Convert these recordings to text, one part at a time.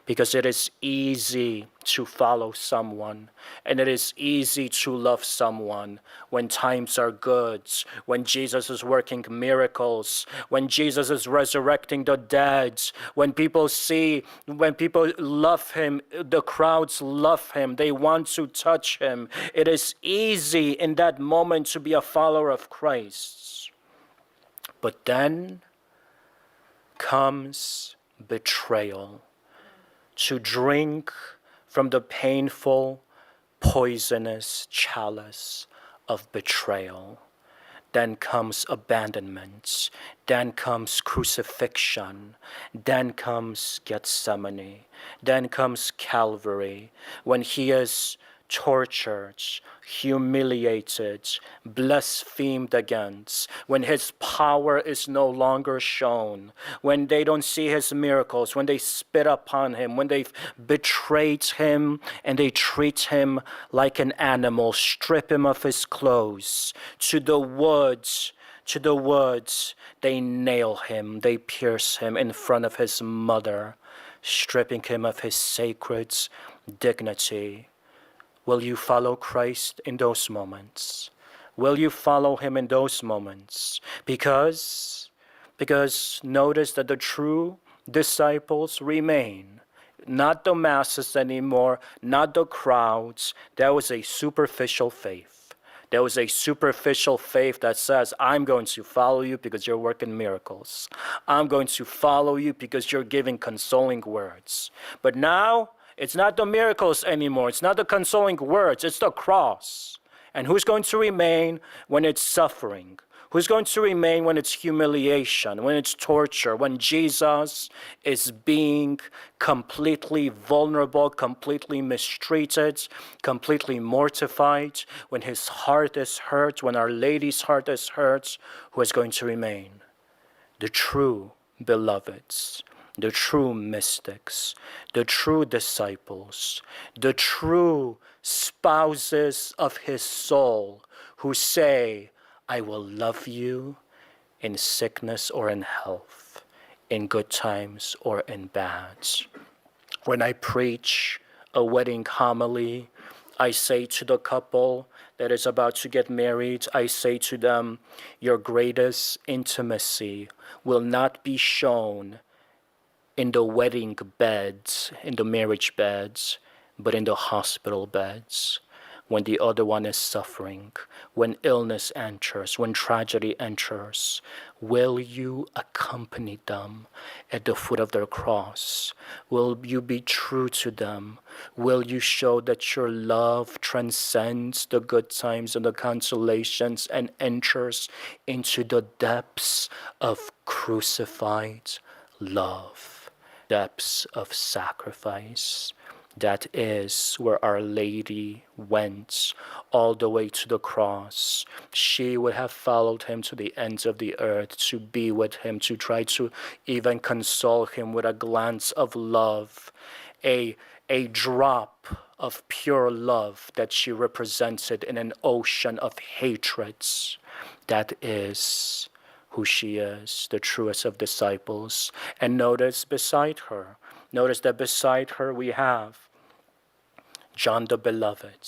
because it is easy to follow someone, and it is easy to love someone when times are good, when Jesus is working miracles, when Jesus is resurrecting the dead, when people love him, the crowds love him, they want to touch him. It is easy in that moment to be a follower of Christ. But then comes betrayal, to drink from the painful, poisonous chalice of betrayal. Then comes abandonment. Then comes crucifixion. Then comes Gethsemane. Then comes Calvary, when he is tortured, humiliated, blasphemed against, when his power is no longer shown, when they don't see his miracles, when they spit upon him, when they've betrayed him and they treat him like an animal, strip him of his clothes, to the woods, they nail him, they pierce him in front of his mother, stripping him of his sacred dignity. Will you follow Christ in those moments? Will you follow him in those moments? Because notice that the true disciples remain. Not the masses anymore, not the crowds. There was a superficial faith. There was a superficial faith that says, I'm going to follow you because you're working miracles. I'm going to follow you because you're giving consoling words. But now, it's not the miracles anymore. It's not the consoling words. It's the cross. And who's going to remain when it's suffering? Who's going to remain when it's humiliation, when it's torture, when Jesus is being completely vulnerable, completely mistreated, completely mortified, when his heart is hurt, when Our Lady's heart is hurt? Who is going to remain? The true beloveds, the true mystics, the true disciples, the true spouses of his soul, who say, I will love you in sickness or in health, in good times or in bad. When I preach a wedding homily, I say to the couple that is about to get married, I say to them, your greatest intimacy will not be shown in the wedding beds, in the marriage beds, but in the hospital beds, when the other one is suffering, when illness enters, when tragedy enters. Will you accompany them at the foot of their cross? Will you be true to them? Will you show that your love transcends the good times and the consolations and enters into the depths of crucified love, depths of sacrifice? That is where Our Lady went, all the way to the cross. She would have followed him to the ends of the earth to be with him, to try to even console him with a glance of love, a drop of pure love that she represented in an ocean of hatreds. That is who she is, the truest of disciples. And notice that beside her we have John the Beloved.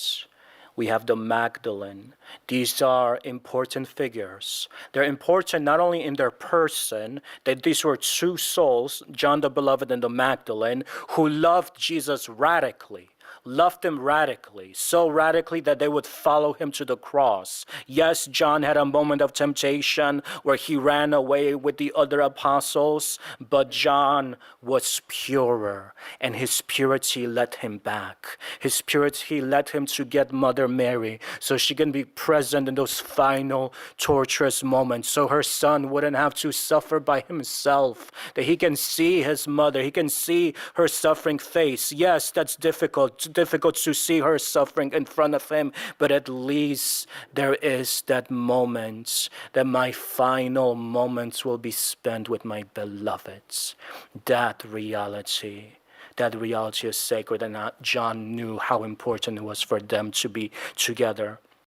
We have the Magdalene. These are important figures. They're important not only in their person, that these were two souls, John the Beloved and the Magdalene, who loved Jesus radically. Loved him radically, so radically that they would follow him to the cross. Yes, John had a moment of temptation where he ran away with the other apostles, but John was purer, and his purity led him back. His purity led him to get Mother Mary so she can be present in those final torturous moments, so her son wouldn't have to suffer by himself, that he can see his mother, he can see her suffering face. Yes, that's difficult to see her suffering in front of him, but at least there is that moment, that my final moments will be spent with my beloveds. That reality is sacred, and John knew how important it was for them to be together.